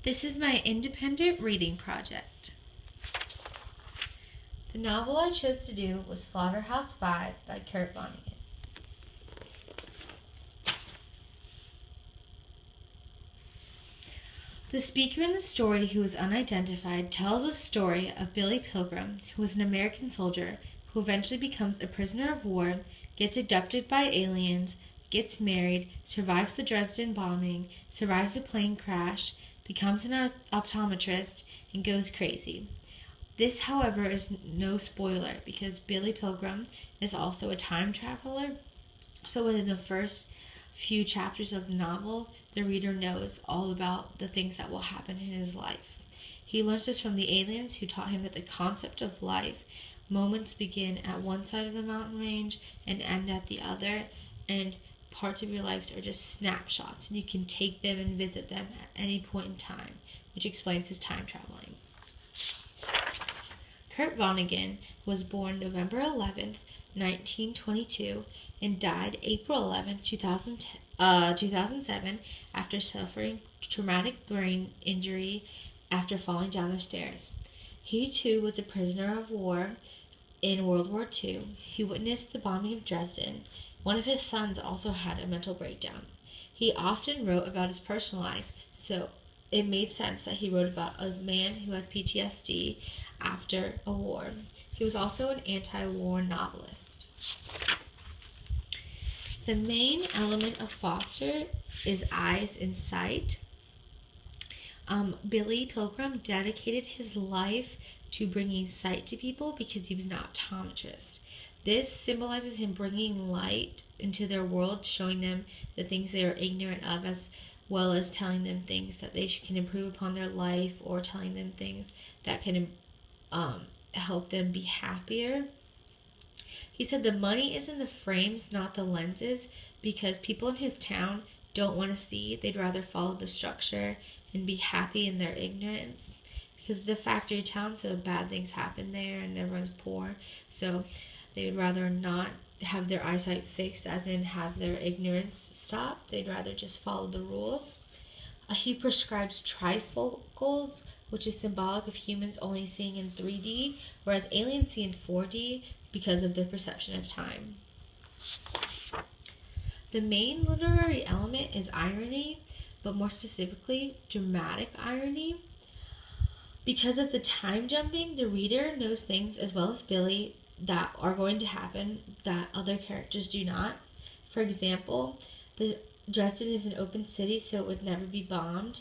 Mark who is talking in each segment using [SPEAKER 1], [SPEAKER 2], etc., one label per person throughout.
[SPEAKER 1] This is my independent reading project. The novel I chose to do was Slaughterhouse 5 by Vonnegut. The speaker in the story, who is unidentified, tells a story of Billy Pilgrim, who was an American soldier who eventually becomes a prisoner of war, gets abducted by aliens, gets married, survives the Dresden bombing, survives a plane crash, becomes an optometrist, and goes crazy. This, however, is no spoiler because Billy Pilgrim is also a time traveler, so within the first few chapters of the novel, the reader knows all about the things that will happen in his life. He learns this from the aliens who taught him that the concept of life, moments begin at one side of the mountain range and end at the other, and parts of your lives are just snapshots, and you can take them and visit them at any point in time, which explains his time traveling. Vonnegut was born November 11th, 1922, and died April 11th, 2007, after suffering traumatic brain injury after falling down the stairs. He too was a prisoner of war in World War II. He witnessed the bombing of Dresden. One of his sons also had a mental breakdown. He often wrote about his personal life, so it made sense that he wrote about a man who had PTSD after a war. He was also an anti-war novelist. The main element of Foster is eyes and sight. Billy Pilgrim dedicated his life to bringing sight to people because he was an optometrist. This symbolizes him bringing light into their world, showing them the things they are ignorant of, as well as telling them things that they can improve upon their life, or telling them things that can help them be happier. He said the money is in the frames, not the lenses, because people in his town don't want to see. They'd rather follow the structure and be happy in their ignorance, because it's a factory town, so bad things happen there and everyone's poor, so they would rather not have their eyesight fixed, as in have their ignorance stop. They'd rather just follow the rules. He prescribes trifocals, which is symbolic of humans only seeing in 3D, whereas aliens see in 4D because of their perception of time. The main literary element is irony, but more specifically, dramatic irony. Because of the time jumping, the reader knows things, as well as Billy, that are going to happen that other characters do not. For example, Dresden is an open city, so it would never be bombed.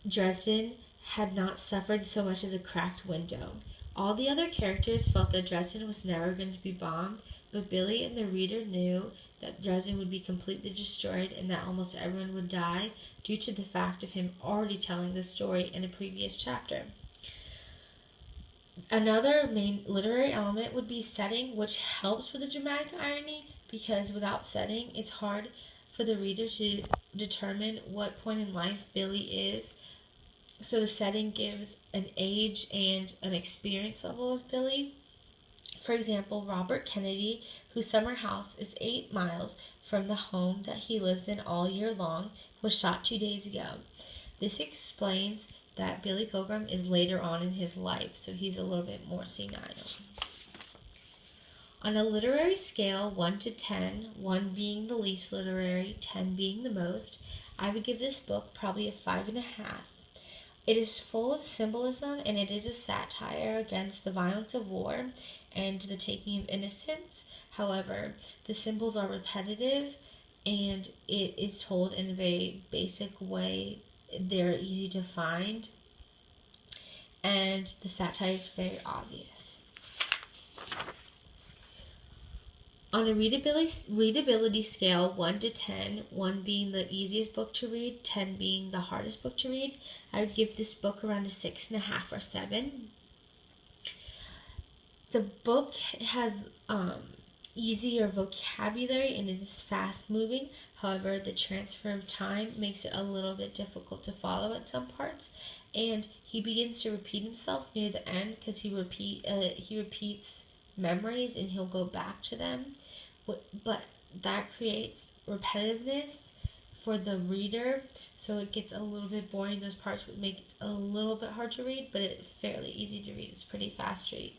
[SPEAKER 1] Dresden had not suffered so much as a cracked window. All the other characters felt that Dresden was never going to be bombed, but Billy and the reader knew that Dresden would be completely destroyed and that almost everyone would die due to the fact of him already telling the story in a previous chapter. Another main literary element would be setting, which helps with the dramatic irony, because without setting, it's hard for the reader to determine what point in life Billy is. So the setting gives an age and an experience level of Billy. For example, Robert Kennedy, whose summer house is 8 miles from the home that he lives in all year long, was shot 2 days ago. This explains that Billy Pilgrim is later on in his life, so he's a little bit more senile. On a literary scale, 1 to 10, 1 being the least literary, 10 being the most, I would give this book probably a 5.5. It is full of symbolism, and it is a satire against the violence of war and the taking of innocence. However, the symbols are repetitive, and it is told in a very basic way. They're easy to find, and the satire is very obvious. On a readability scale, 1 to 10, 1 being the easiest book to read, 10 being the hardest book to read, I would give this book around a 6.5 or 7. The book has easier vocabulary and it is fast moving. However, the transfer of time makes it a little bit difficult to follow at some parts, and he begins to repeat himself near the end because he repeats memories and he'll go back to them, but that creates repetitiveness for the reader, so it gets a little bit boring. Those parts would make it a little bit hard to read, but it's fairly easy to read. It's pretty fast read.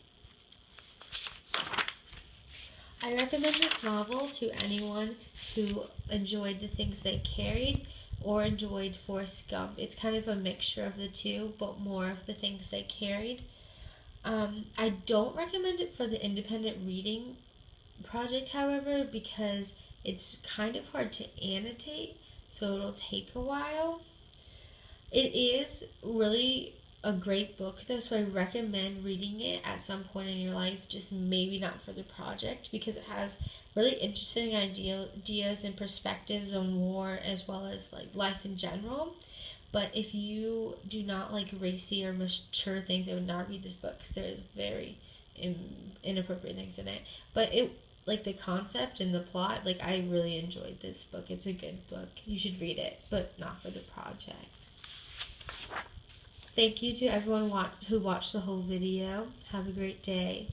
[SPEAKER 1] I recommend this novel to anyone who enjoyed The Things They Carried or enjoyed Forrest Gump. It's kind of a mixture of the two, but more of The Things They Carried. I don't recommend it for the independent reading project, however, because it's kind of hard to annotate, so it'll take a while. It is really a great book though, so I recommend reading it at some point in your life, just maybe not for the project, because it has really interesting ideas and perspectives on war as well as like life in general. But if you do not like racy or mature things, I would not read this book because there is very inappropriate things in it. But it, like the concept and the plot, like I really enjoyed this book. It's a good book. You should read it, but not for the project. Thank you to everyone who watched the whole video. Have a great day.